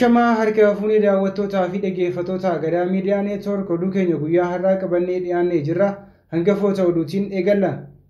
Ashamaa harka fuunee daawwattootaa fi dhaggeeffattoota Gadaa Miidiyaa Neetwoork oduu keenya guyyaa har'aa qabannee dhiyaannee jirra. Hangafoota oduutiin eegalla.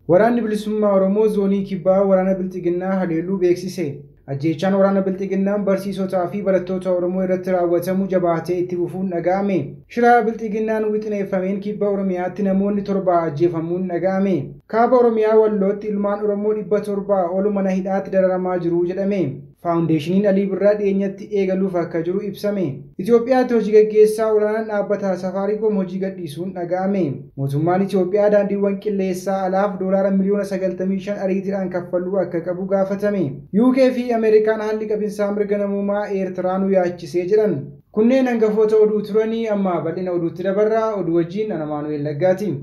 Waraanni bilisummaa Oromoo zoonii kibbaa waraana Bilxiginnaa haleeluu beeksise. Ajjeechaan waraana Bilxiginnaa barsiisotaa fi barattoota Oromoo irratti raawwatamu jabaatee itti fufuun dhaga'ame. Shiraa Bilxiginnaan wixineeffameen kibba Oromiyaatti namoonni 7 ajjeefamuun dhaga'ame. Kaaba Oromiyaa Wallootti ilmaan Oromoo 700 ol mana hidhaatti dararamaa jiru jedhame. Faawundeeshiniin Alii Birraa dhiyeenyatti eegaluuf akka jiru ibsame. Itoophiyaatti hojii gaggeessaa olaanaan dhaabbata Safaariikoom hojii gadhiisuun dhaga'ame. Mootummaan Itoophiyaa daandiiwwan qilleessaa alaaf doolaara miliyoona 95 ariitiidhaan kaffaluu akka qabu gaafatame. UK fi Ameerikaan haalli qabinsaa mirga namummaa Eertiraa nu yaachisee jedhan. Kunneen hangafoota oduu turanii amma bal'ina oduutti dabarraa. Oduu wajjin ana Maanu'eel Laggaati.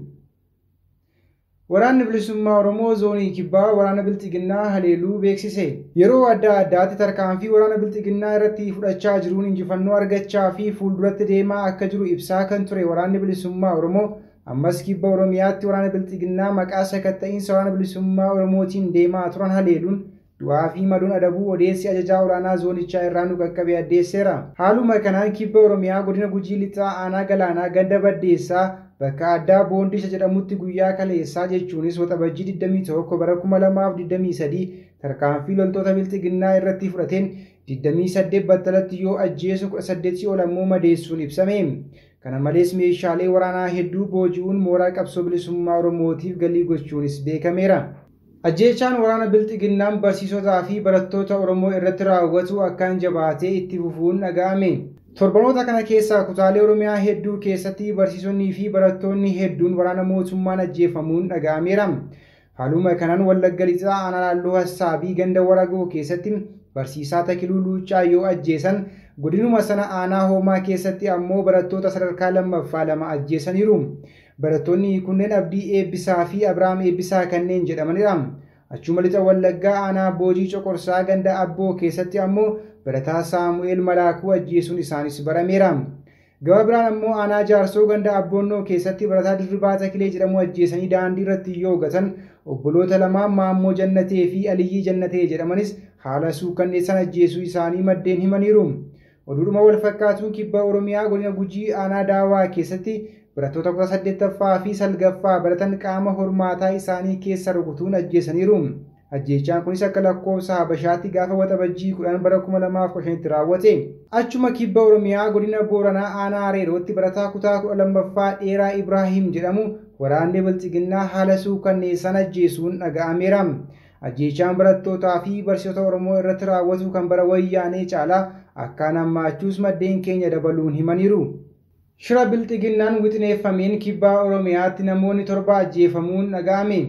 Waraanni bilisummaa Oromoo zoonii kibbaa waraana Bilxiginnaa haleeluu beeksise. Yeroo adda addaatti tarkaanfii waraana Bilxiginnaa irratti fudhachaa jiruun injifannoo argachaa fi fuulduratti deemaa akka jiru ibsaa kan ture waraanni bilisummaa Oromoo ammas kibba Oromiyaatti waraana Bilxiginnaa maqaa sakatta'iinsa waraana bilisummaa Oromootiin deemaa turan haleeluun du'aa fi madoon adabuu odeessi ajajaa olaanaa zoonichaa irraa nu qaqqabe addeesseera. Haaluma kanaan kibba Oromiyaa godina Gujii Lixaa aanaa Galaanaa ganda Baddeessaa bakka addaa Boondisha jedhamutti guyyaa kaleessaa jechuunis waxabajjii 21 bara 2023 tarkaanfii loltoota Bilxiginnaa irratti fudhateen 28 battalatti yoo ajjeesu 18 ol ammoo madeessuun ibsame. Kana malees meeshaalee waraanaa hedduu booji'uun mooraa qabsoo bilisummaa Oromootiif galii gochuunis beekameera. Ajjeechaan waraana Bilxiginnaan barsiisotaa fi barattoota Oromoo irratti raawwatu akkaan jabaatee itti fufuun dhaga'ame. Torbanoota kana keessaa kutaalee Oromiyaa hedduu keessatti barsiisonni fi barattoonni hedduun waraana mootummaan ajjeefamuun dhaga'ameera. Haaluma kanaan Wallagga Lixaa aanaa naannoo Hassaabii ganda Waragoo keessatti barsiisaa Takiluu Luuccaa yoo ajjeesan godinuma sana aanaa Hoomaa keessatti ammoo barattoota sadarkaa lammaffaa 2 ajjeesaniiru. Barattoonni kunneen Abdii Eebbisaa fi Abrahaam Eebbisaa kanneen jedhamanidha. Achuma lixa Wallaggaa aanaa Boojii Coqorsaa ganda Abboo keessatti ammoo barataa Saamu'eel Malaakuu ajjeesuun isaanis barameera. Gama biraan ammoo aanaa Jaarsoo ganda Abboonnoo keessatti barataa Dirribaa Takilee jedhamu ajjeesanii daandii irratti yoo gatan obboloota lamaan Maammoo Jannatee fi Aliyyii Jannatee jedhamanis haala suukanneessan ajjeesuu isaanii maddeen himaniiru. Oduudhuma wal fakkaatuun kibba Oromiyaa godina Gujii aanaa Daawaa keessatti barattoota 18ffaa fi 9ffaa baratan qaama hormaataa isaanii keessa rukutuun ajjeesaniiru. Ajjeechaan kunis akka lakkoofsa Habashaatti gaafa waxabajjii 10 bara 2015tti raawwate. Achuma kibba Oromiyaa godina Booranaa aanaa Areerootti barataa kutaa 12ffaa Dheeraa Ibraahim jedhamu waraanni Bilxiginnaa haala suukanneessan ajjeesuun dhaga'ameera. Ajjeechaan barattootaa fi barsiisota Oromoo irratti raawwatu kan bara wayyaanee caalaa akkaan hammaachuus maddeen keenya dabaluun himaniiru. Shira Bilxiginnaan wixineeffameen kibba Oromiyaatti namoonni 7 ajjeefamuun dhaga'ame.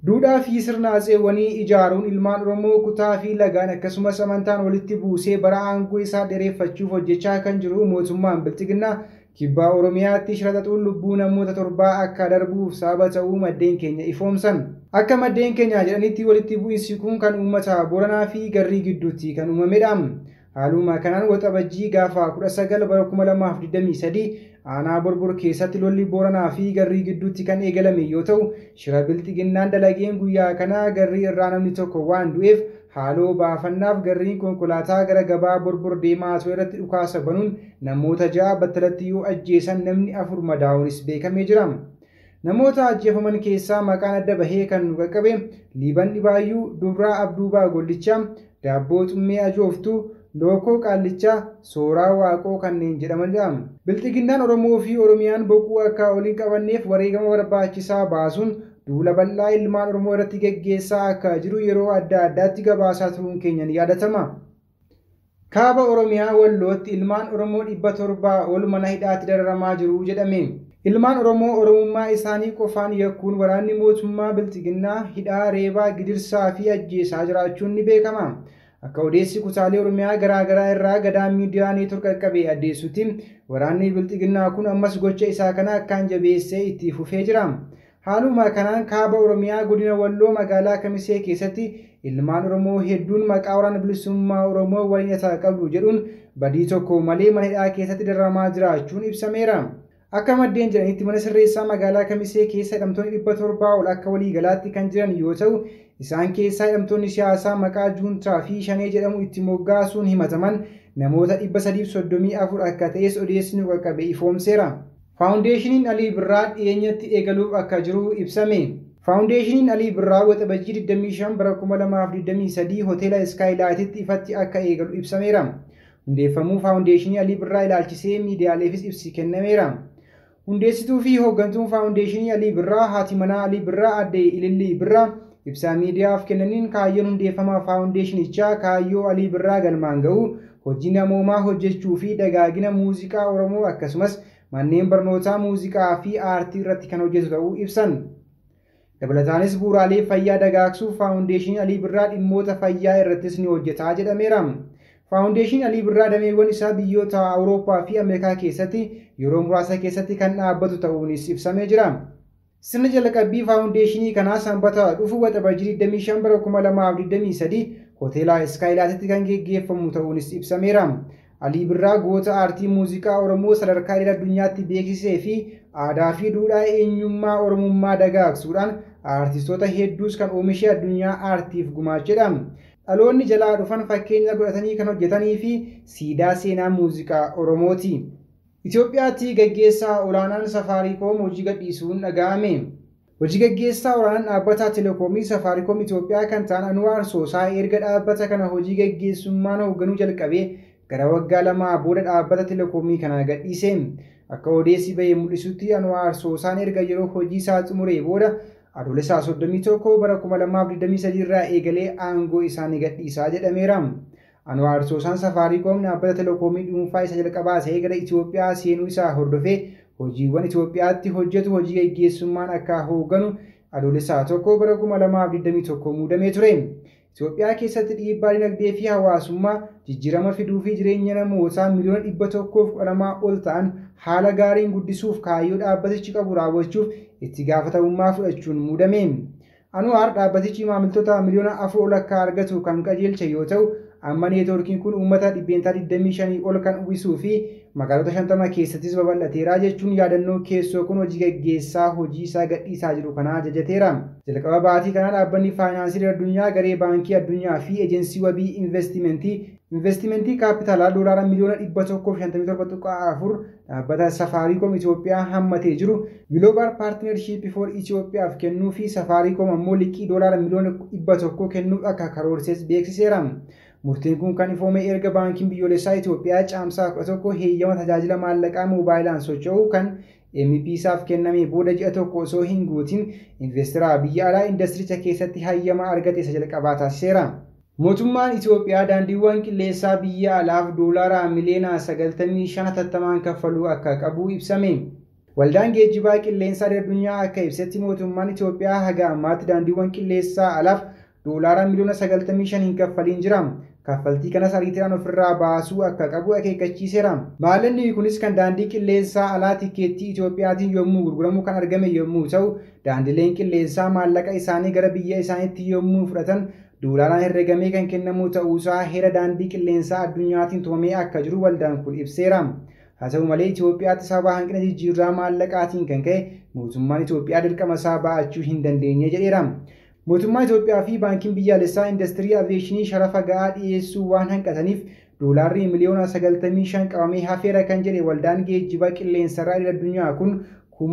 Duudhaa fi sirna atseewwanii ijaaruun ilmaan Oromoo kutaa fi lagaan akkasumas amantaan walitti buusee bara aangoo isaa dheereffachuuf hojjechaa kan jiru mootummaan Bilxiginnaa kibba Oromiyaatti shira xaxuun lubbuu namoota 7 akka darbuuf sababa ta'uu maddeen keenya ifoomsan. Akka maddeen keenya jedhanitti walitti bu'iinsi kun kan uummata Booranaa fi Garrii gidduutti kan uumamedha. Haaluma kanaan waxabajjii gaafa 19 bara 2023 aanaa Borbor keessatti lolli Booranaa fi Garrii gidduutti kan eegalame yoo ta'u shira Bilxiginnaan dalageen guyyaa kanaa Garrii irraa namni tokko waan du'eef haaloo baafannaaf Garriin konkolaataa gara gabaa Borbor deemaa ture irratti dhukaasa banuun namoota 6 battalatti yoo ajjeesan namni 4 madaa'uunis beekamee jira. Namoota ajjeefaman keessaa maqaan adda bahee kan nu qaqqabe Liiban Dhibaayyuu, Dubraa Abduubaa Gollichaa, Daabboo Xummee Ajooftuu, Lookoo Qaallichaa, Sooraa Waaqoo kanneen jedhamanidha. Bilxiginnaan Oromoo fi Oromiyaan boquu akka waliin qabanneef wareegama barbaachisaa baasuun duula bal'aa ilmaan Oromoo irratti gaggeessaa akka jiru yeroo adda addaatti gabaasaa turuun keenya ni yaadatama. Kaaba Oromiyaa Wallootti ilmaan Oromoo 700 ol mana hidhaatti dararamaa jiru jedhame. Ilmaan Oromoo Oromummaa isaanii qofaan yakkuun waraanni mootummaa Bilxiginnaa hidhaa, reebaa, gidirsaa fi ajjeesaa jiraachuun ni beekama. Akka odeessi kutaalee Oromiyaa garaa irraa Gadaa Miidiyaa Neetwoork qaqqabee addeessutti waraanni Bilxiginnaa kun ammas gocha isaa kana akkaan jabeessee itti fufee jira. Haaluma kanaan kaaba Oromiyaa godina Walloo magaalaa Kamisee keessatti ilmaan Oromoo hedduun maqaa waraana bilisummaa Oromoo waliin hidhata qabdu jedhuun badii tokko malee mana hidhaa keessatti dararamaa jiraachuun ibsameera. Akka maddeen jedhanitti mana sirreessaa magaalaa Kamisee keessa hidhamtoonni 700 ol akka walii galaatti kan jiran yoo ta'u isaan keessaa hidhamtoonni siyaasaa maqaa juuntaa fi shanee jedhamu itti moggaasuun himataman namoota 334 akka ta'es odeessni qaqqabe ifoomseera. Faawundeeshiniin Alii Birraa dhiyeenyatti eegaluuf akka jiru ibsame. Faawundeeshiniin Alii Birraa waxabajjii 25 bara 2023 hoteela Skylight'tti ifatti akka eegalu ibsameera. Hundeeffamuu faawundeeshinii Alii Birraa ilaalchisee miidiyaaleefis ibsi kennameera. Hundeessituu fi hooggantuun faawundeeshinii Alii Birraa haati manaa Alii Birraa aadde Ilillii Birraa ibsa miidiyaaf kennaniin kaayyoon hundeeffama faawundeeshinichaa kaayyoo Alii Birraa galmaan ga'uu, hojii namoomaa hojjechuu fi dagaagina muuziqaa Oromoo akkasumas manneen barnootaa muuziqaa fi aartii irratti kan hojjetu ta'uu ibsan. Dabalataanis bu'uuraalee fayyaa dagaagsuuf faawundeeshinii Alii Birraa dhimmoota fayyaa irrattis ni hojjeta jedhameera. Faawundeeshinii Alii Birraa dameewwan isaa biyyoota Awurooppaa fi Ameerikaa keessatti yeroo muraasa keessatti kan dhaabbatu ta'uunis ibsamee jira. Sirna jalqabbii faawundeeshinii kanaa sanbata dhufu waxabajjii 25 bara 2023 hoteela Skylight'tti kan geggeeffamu ta'uunis ibsameera. Alii Birraa goota aartii muuziqaa Oromoo sadarkaa idil-addunyaatti beeksisee fi aadaa fi duudhaa eenyummaa Oromummaa dagaagsuudhaan aartistoota hedduus kan oomishee addunyaa aartiif gumaachedha. Dhaloonni jalaa dhufan fakkeenya godhatanii kan hojjetanii fi siidaa seenaa muuziqaa Oromooti. Itoophiyaatti gaggeessaa olaanaan Safaariikoom hojii gadhiisuun dhaga'ame. Hojii gaggeessaa olaanaan dhaabbata Telekoomii Safaariikoom Itoophiyaa kan ta'an Anwaar Soosaa erga dhaabbata kana hojii gaggeessummaan hoogganuu jalqabee gara waggaa lamaa booda dhaabbata Telekoomii kana gadhiise. Akka odeessi bahee mul'isutti Anwaar Soosaan erga yeroo hojii isaa xumuree booda adoolessa 31 bara 2023 irraa eegalee aangoo isaanii gadhiisaa jedhameera. Anwaar Soosaan Safaariikoom dhaabbata Telekoomii dhuunfaa isa jalqabaa ta'ee gara Itoophiyaa seenuu isaa hordofee hojiiwwan Itoophiyaatti hojjetu hojii gaggeessummaan akka hoogganu adoolessa 1 bara 2021 muudamee ture. Itoophiyaa keessatti dhiibbaa dinagdee fi hawaasummaa jijjiirama fiduu fi jireenya namootaa miliyoona 112 ol ta'an haala gaariin guddisuuf kaayyoo dhaabbatichi qabu raawwachuuf itti gaafatamummaa fudhachuun muudame. Anwaar dhaabbatichi maamiltoota miliyoona 4 ol akka argatu kan qajeelche yoo ta'u, amma neetwoorkiin kun uummata dhibbeentaa 25 ol kan uwwisuu fi magaalota 50 keessattis babal'ateera jechuun yaadannoo keessoo kun hojii gaggeessaa hojii isaa gadhiisaa jiru kana ajajateera. Jalqaba baatii kanaa dhaabbanni faayinaansii addunyaa garee baankii addunyaa fi eejensii wabii investimentii kaapitaalaa doolaara miliyoona 157.4 dhaabbata Safaariikoom Itoophiyaa hammatee jiru Global Partnership for Itoophiyaaf kennuu fi Safaariikoom ammoo liqii doolaara miliyoona 100 kennuuf akka karoorses beeksiseera. Murtiin kun kan ifoome erga baankiin biyyoolessaa Itoophiyaa caamsaa 11 heeyyama tajaajila maallaqaa moobaayilaan socho'uu kan MPSaaf kenname booda ji'a tokko osoo hin guutin investeeraa biyya alaa indastiricha keessatti hayyama argate isa jalqabaa taasiseera. Mootummaan Itoophiyaa daandiiwwan qilleensaa biyya alaaf doolaara miliyoona 95 hatattamaan kaffaluu akka qabu ibsame. Waldaan geejjibaa qilleensaa addunyaa akka ibsetti mootummaan Itoophiyaa haga ammaatti daandiiwwan qilleensaa alaaf doolaara miliyoona 95 hin kaffaliin jira. Kaffaltii kanas ariitiraan ofirraa baasuu akka qabu akeekkachiiseera. Maallaqni kunis kan daandii qilleensaa alaa tikeettii Itoophiyaatiin yommuu gurguramu kan argame yommuu ta'u, daandileen qilleensaa maallaqa isaanii gara biyya isaaniitti yommuu fudhatan doolaaraan herreegamee kan kennamu ta'uusaa heera daandii qilleensaa addunyaatiin tumamee akka jiru waldaan kun ibseera. Haa ta'u malee Itoophiyaatti sababa hanqina jijjiirraa maallaqaatiin kan ka'e mootummaan Itoophiyaa dirqama isaa ba'achuu hin dandeenye jedheera. Mootummaa Itoophiyaa fi baankiin biyyaalessaa industirii aviyeeshinii sharafa ga'aa dhiyeessuu waan hanqataniif doolaarri miliyoona 95 qabamee hafeera kan jedhe waldaan geejjiba qilleensarraa idil-addunyaa kun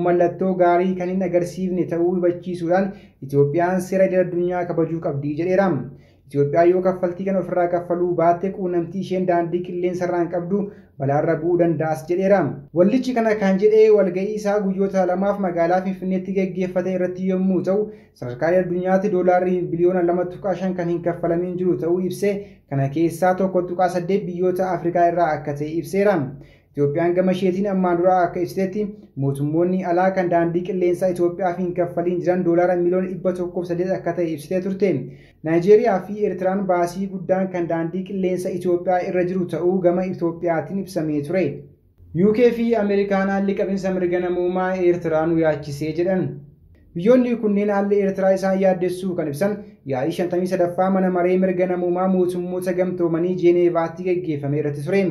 mallattoo gaarii kan hin agarsiifne ta'uu hubachiisuudhaan Itoophiyaan seera idil-addunyaa kabajuu qabdi jedheera. Itoophiyaan yoo kaffaltii kana ofirraa kaffaluu baatte quunnamtii isheen daandii qilleensarraan qabdu balaarra bu'uu danda'as jedheera. Waldichi kana kan jedhee walga'ii isaa guyyoota lamaaf magaalaa Finfinneetti gaggeeffate irratti yommuu ta'u, sadarkaa addunyaatti doolaarri biliyoona 2.5 kan hin kaffalamin jiru ta'uu ibsee kana keessaa 1.8 biyyoota Afrikaa irraa akka ta'e ibseera. Itoophiyaan gama isheetiin ammaan dura akka ibsitetti mootummoonni alaa kan daandii qilleensaa Itoophiyaaf hin kaffaliin jiran doolaara miliyoona 108 akka ta'e ibsitee turte. Naayijeeriyaa fi Eertiraan baasii guddaan kan daandii qilleensa Itoophiyaa irra jiru ta'uu gama Itoophiyaatiin ibsamee ture. UK fi Ameerikaan haalli qabinsa mirga namummaa Eertiraa nu yaachisee jedhan. Biyyoonni kunneen haalli Eertiraa isaan yaaddessuu kan ibsan yaa'ii 53ffaa mana maree mirga namummaa mootummoota gamtoomanii Jeeneevaatti gaggeeffame irratti ture.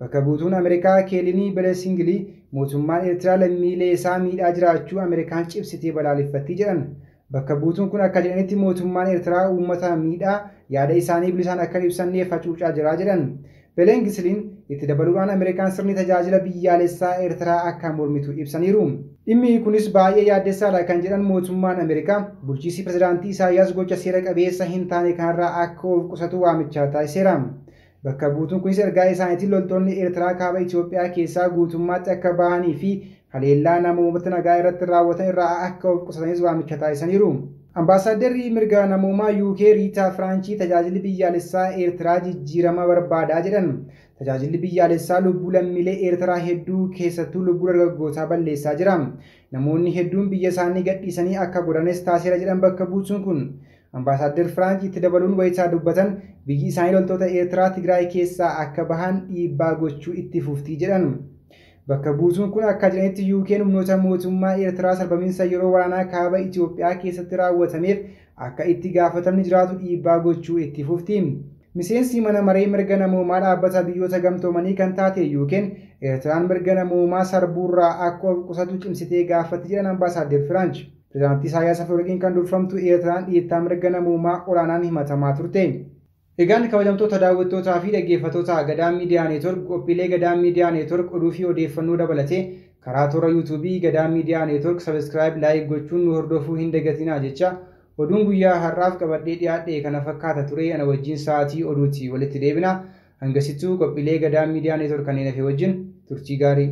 Bakka buutuun Ameerikaa Keelinii Belesingilii mootummaan Eertiraa lammiilee isaa miidhaa jiraachuu Ameerikaan cibsitee balaaleffattii jedhan. Bakka buutuun kun akka jedhanitti mootummaan Eertiraa uummata miidhaa yaada isaanii bilisaan akka ibsanneef hacuucaa jira jedhan. Beleen Gisliin itti dabaluudhaan Ameerikaan sirni tajaajila biyyaalessaa Eertiraa akka mormitu ibsaniiru. Dhimmi kunis baay'ee yaaddessaadha kan jedhan mootummaan Ameerikaa bulchiinsi pirezidaantii Isaayyaas gocha seera qabeessa hin taane kanarraa akka of qusatu waamichaa taasiseera. Bakka buutuun kunis ergaa isaaniitiin loltoonni Eertiraa kaaba Itoophiyaa keessaa guutummaatti akka bahanii fi haleellaa namoota nagaa irratti raawwatan irraa akka of qusatanis waamicha taasisaniiru. Ambaasaaddarri mirga namoomaa UK Riitaa Firaanchii tajaajilli biyyaalessaa Eertiraa jijjiirama barbaadaa jedhan. Tajaajilli biyyaalessaa lubbuu lammiilee Eertiraa hedduu keessattuu lubbuu dargaggootaa balleessaa jira. Namoonni hedduun biyya isaanii gadhiisanii akka godhanis taasiseera jedhan bakka buutuun kun. Ambaasaaddarri Firaanchii itti dabaluun wayitaa dubbatan biyyi isaanii loltoota Eertiraa Tigraay keessaa akka bahan dhiibbaa gochuu itti fuftii jedhan. Bakka buutuun kun akka jiranitti UK'n humnoota mootummaa Eertiraa sarbamiinsa yeroo waraanaa kaaba Itoophiyaa keessatti raawwatameef akka itti gaafatamni jiraatu dhiibbaa gochuu itti fufti. Miseensi mana maree mirga namoomaa dhaabbata biyyoota gamtoomanii kan taate UK'n Eertiraan mirga namoomaa sarbuurraa akka of qusatu cimsitee gaafatti jedhan Ambaasaaddarri Firaanch. Pirezidaantii Isaayyaas Afewerqiin kan durfamtu Eertiraan dhiittaa mirga namoomaa olaanaan himatamaa turte. Egaan kabajamtoota daawwattootaa fi dhaggeeffattoota Gadaan Miidiyaa Neetwork qophiilee Gadaan Miidiyaa Neetwork oduu fi odeeffannoo dabalatee karaa toora YouTube'ii Gadaan Miidiyaa Neetwork subscribe like gochuun nu hordofuu hin dagatinaa jecha oduun guyyaa har'aaf qabadhee dhiyaadhe kana fakkaata ture ana wajjin sa'aatii oduutii walitti deebina hangasittuu qophiilee Gadaan Miidiyaa Neetwork kanneen hafe wajjin turtii gaarii